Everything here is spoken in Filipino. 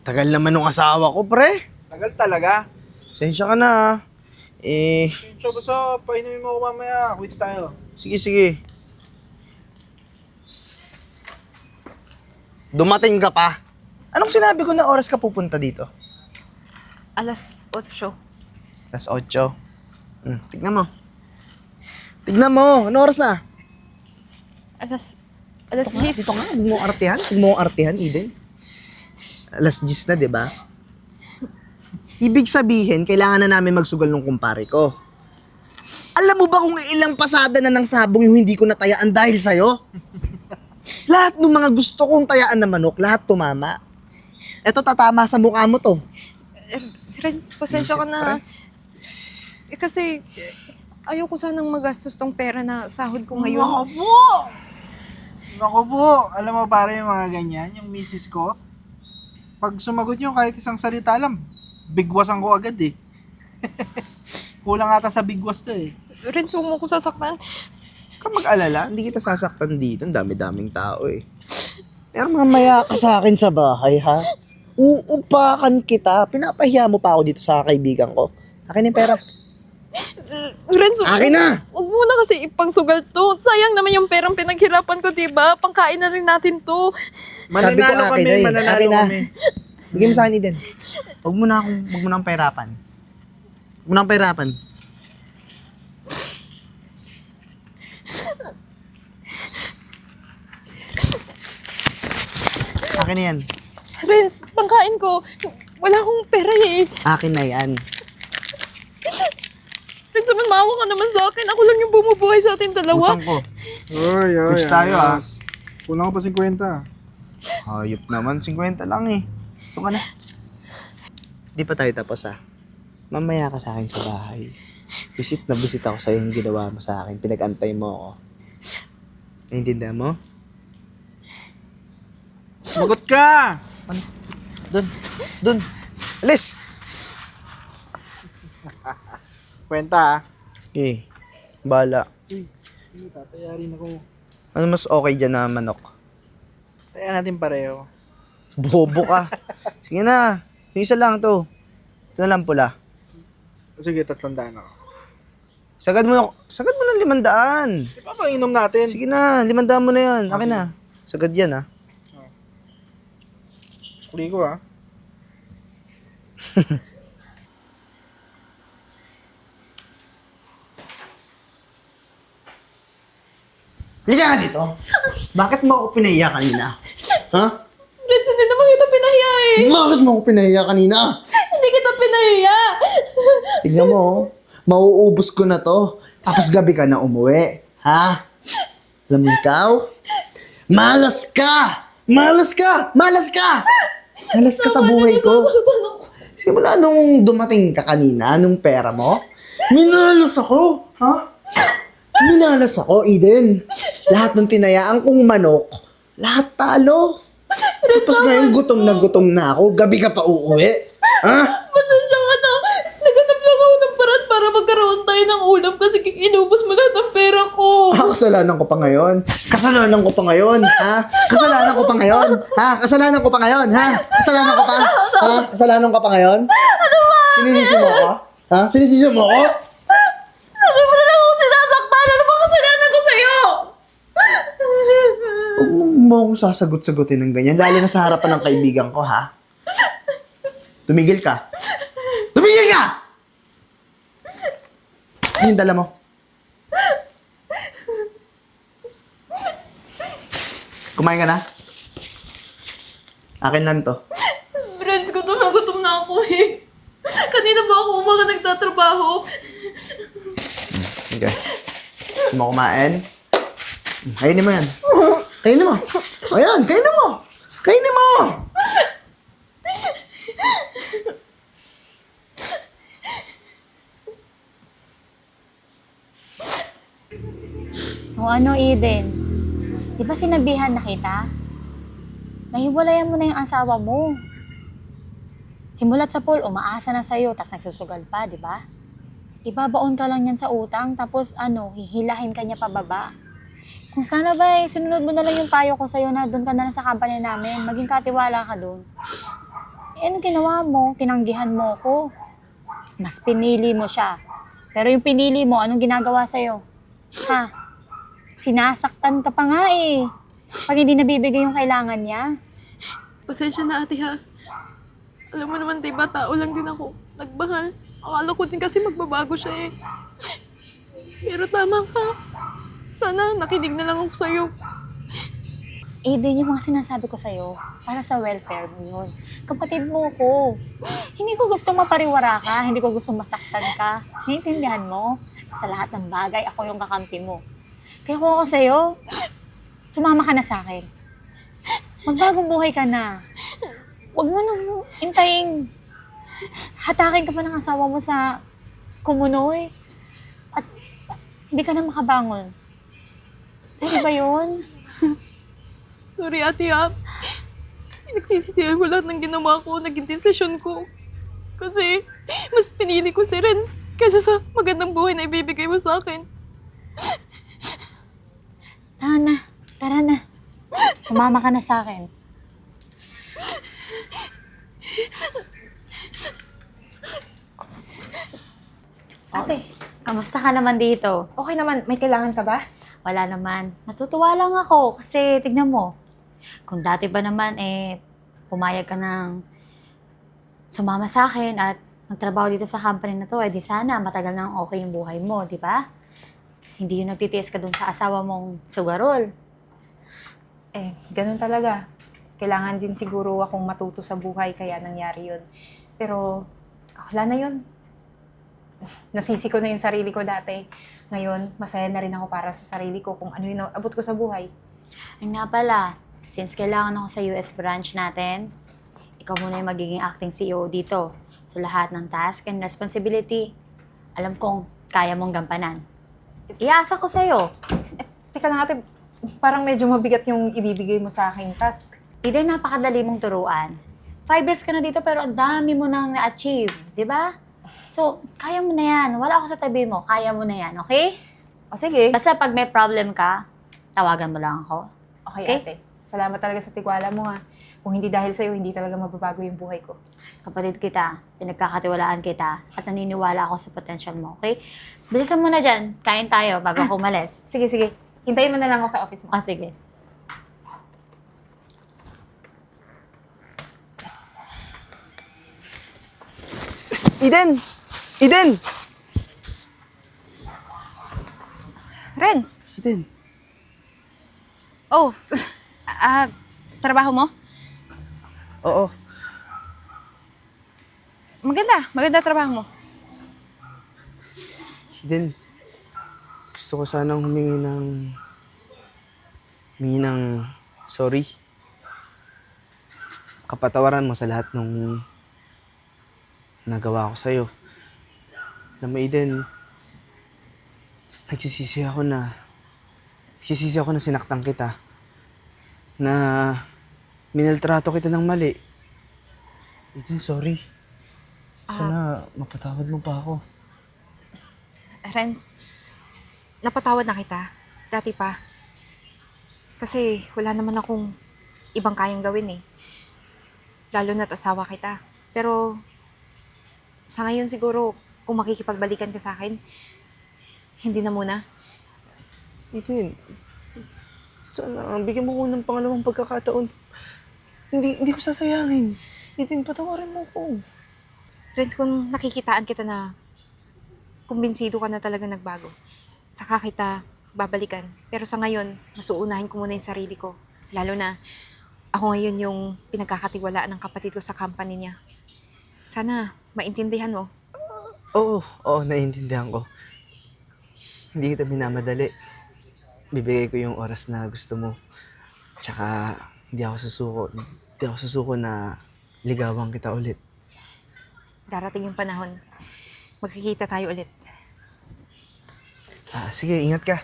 Tagal naman nung asawa ko, pre. Tagal talaga. Sensya ka na, ah. So, basta, painumin mo ako mamaya. Quits tayo. Sige, sige. Dumating ka pa. Anong sinabi ko na oras ka pupunta dito? Alas 8. Alas 8. Tignan mo. Tignan mo. Anong oras na? Alas Dito 10. nga. Huwag mo artihan. Huwag mo artihan, Eden. Alas 10 na, di ba? Ibig sabihin, kailangan na namin magsugal ng kumpare ko. Alam mo ba kung ilang pasada na ng sabong yung hindi ko natayaan dahil sa'yo? Lahat ng mga gusto kong tayaan na manok, lahat tumama. Eto, tatama sa mukha mo to. Renz, pasensya ka na. Kasi, ayoko sanang magastos tong pera na sahod ko ngayon. Naku po! Naku po! Alam mo pare yung mga ganyan, yung misis ko, pag sumagot yung kahit isang salita alam, bigwasan ko agad eh. Kulang ata sa bigwas to eh. Renz, huwag mo ko sasaktan. Ka mag-alala, hindi kita sasaktan dito. Ang dami-daming tao eh. Pero mamaya ka sa akin sa bahay, ha? Uupakan kita. Pinapahiya mo pa ako dito sa kaibigan ko. Akin yung pera. Renz, Akin na! huwag mo na kasi ipangsugal to. Sayang naman yung perang pinaghirapan ko, diba? Pangkain na rin natin to. Mananalo akin kami, eh. mananalo Akin na. kami. Bigyan mo sa akin, Eden. Huwag mo na akong pahirapan. Huwag mo na akong pahirapan. Akin na yan. Renz, pangkain ko. Wala akong pera eh. Akin na yan. Renz, maawa ka naman sa akin. Ako lang yung bumubuhay sa ating dalawa. Utang ko. Oy, Push tayo, ah. Kulang ko pa 50. Hayop naman, 50 lang eh. Ito ka na. Di pa tayo tapos ah. Mamaya ka sa akin sa bahay. Visit na visit ako sa'yo yung ginawa mo sa akin. Pinag-antay mo ako. Naiintindihan mo? Sumagot ka! Dun. Alis! Kwenta ah. Okay. Bala. Tatayarin ako. Ano mas okay dyan na manok? Tayan natin pareho. Bobo ka. Sige na. Yung isa lang to. Ito na lang pula. Sige, 300 ako. Sagad mo ng 500. Di ba pang-inom natin? Sige na, 500 mo na yan. Akin na. Sagad yan ah. Sukli ko ah. Liga ka dito. Bakit mo ako pinahiya kanina? Ha? Renz, hindi naman kita pinahiya eh. Bakit mo ako pinahiya kanina? Hindi kita pinahiya. Tignan mo, oh. Mauubos ko na to. Tapos gabi ka na umuwi. Ha? Alam mo ikaw? Malas ka! Malas ka! Malas ka! Malas ka sa buhay ko. Simula nung dumating ka kanina, nung pera mo, minalas ako. Ha? Minalas ako, Eden. Lahat ng tinayaan kong manok, lahat talo. Tapos ngayon gutom na ako, gabi ka pa uuwi. Ha? Pasensya ka na. Naghanap lang ako ng paraan para magkaroon tayo ng ulam kasi inubos mo lahat ng pera ko. Kasalanan ko pa ngayon. Kasalanan ko pa ngayon, ha? Kasalanan ko pa ngayon, ha? Kasalanan ko pa ngayon, ha? Kasalanan ko pa? Ha? Kasalanan ko pa ngayon? Ano ba? Sinisisi mo ako? Ha? Sinisisi mo ako? Ano mo na lang ako sinasaktan? Ano ba kasalanan ko sa'yo? Huwag mo akong sasagot-sagutin ng ganyan, lalo na sa harapan ng kaibigan ko, ha? Tumigil ka. Tumigil ka! Ano yung dala mo? Kumain ka na? Akin lang to. Renz, gutom na ako eh. Kanina ba ako umaga nagtatrabaho? Okay. Gusto mo kumain? Kainin mo yan. Kainin mo. Ayan, kainin mo. Kainin mo. O ano, Eden? Di ba sinabihan na kita? Nahiwalayan mo na yung asawa mo. Simulat sa pool, umaasa na sa'yo, tas nagsusugal pa, di ba? Ibabaon ka lang yan sa utang, tapos hihilahin ka niya pababa. Kung sana ba sinunod mo na lang yung payo ko sa'yo na doon ka na lang sa company namin, maging katiwala ka doon. Eh, anong ginawa mo? Tinanggihan mo ko. Mas pinili mo siya. Pero yung pinili mo, anong ginagawa sa'yo? Ha? Sinasaktan ka pa nga eh. Pag hindi nabibigay yung kailangan niya. Pasensya na ate ha. Alam mo naman, diba, tao lang din ako. Nagmahal. Akala ko din kasi magbabago siya eh. Pero tama ka. Sana nakinig na lang ako sa'yo. Eh, din yung mga sinasabi ko sa'yo, para sa welfare mo yun. Kapatid mo ko. Hindi ko gusto mapariwara ka, hindi ko gusto masaktan ka. Naiintindihan mo? Sa lahat ng bagay, ako yung kakampi mo. Kaya kung ako sa'yo, sumama ka na sa akin. Magbagong buhay ka na. Huwag mo nang intayin. Hatakin ka pa ng asawa mo sa kumunoy. At hindi ka na makabangon. Ano ba yun? Sorry ate ha. Nagsisisihan ko lahat ng ginawa ko, naging desisyon ko. Kasi mas pinili ko si Renz kaysa sa magandang buhay na ibibigay mo sa akin. Tara na. Sumama ka na sa akin. Ate, Kamusta ka naman dito? okay naman. May kailangan ka ba? Wala naman. Natutuwa lang ako kasi tignan mo. Kung dati ba naman pumayag ka ng sumama sa akin at magtrabaho dito sa company na to, di sana matagal nang okay yung buhay mo, di ba? Hindi yung nagtitiis ka dun sa asawa mong sugarol. Ganun talaga. Kailangan din siguro akong matuto sa buhay kaya nangyari yun. Pero wala na yun. Nasisi ko na yung sarili ko dati. Ngayon, masaya na rin ako para sa sarili ko kung ano yung abot ko sa buhay. Ay nga pala, since kailangan ako sa US branch natin, ikaw muna yung magiging acting CEO dito. So lahat ng task and responsibility, alam kong kaya mong gampanan. Iasa ko sa'yo. Teka lang ate, parang medyo mabigat yung ibibigay mo sa aking task. Hindi napakadali mong turuan. 5 years ka na dito pero ang dami mo nang na-achieve, di ba? So, kaya mo na yan. Wala ako sa tabi mo. Kaya mo na yan, okay? O sige. Basta pag may problem ka, tawagan mo lang ako. Okay, Okay? ate. Salamat talaga sa tiwala mo ha. Kung hindi dahil sa'yo, hindi talaga mababago yung buhay ko. Kapatid kita, pinagkakatiwalaan kita, at naniniwala ako sa potential mo, okay? Bilisan mo na dyan. Kain tayo bago ako umalis. Sige. Hintayin mo na lang ako sa office mo. Ah, sige. Eden! Renz, Eden, oh, trabaho mo? oo. Maganda trabaho mo. Eden, gusto ko sanang humingi ng sorry. Kapatawaran mo sa lahat ng nagawa ko sa'yo. Alam mo, Eden, nagsisisi ako na sinaktan kita. Na minaltrato kita ng mali. Eden, sorry. Sana mapatawad mo pa ako. Renz, napatawad na kita. Dati pa. Kasi wala naman akong ibang kayang gawin eh. Lalo na't asawa kita. Pero sa ngayon siguro, kung makikipagbalikan ka sa akin, hindi na muna. Eden, sana bigyan mo ko ng pangalawang pagkakataon. Hindi ko sasayangin. Eden, patawarin mo ko. Renz, kung nakikitaan kita na kumbinsido ka na talaga nagbago, saka kita babalikan. Pero sa ngayon, mas uunahin ko muna yung sarili ko. Lalo na, ako ngayon yung pinagkakatiwalaan ng kapatid ko sa company niya. Sana, maintindihan mo. Oo, naiintindihan ko. Hindi kita minamadali. Bibigay ko yung oras na gusto mo. Tsaka, hindi ako susuko na ligawan kita ulit. Darating yung panahon. Magkikita tayo ulit. Sige, ingat ka.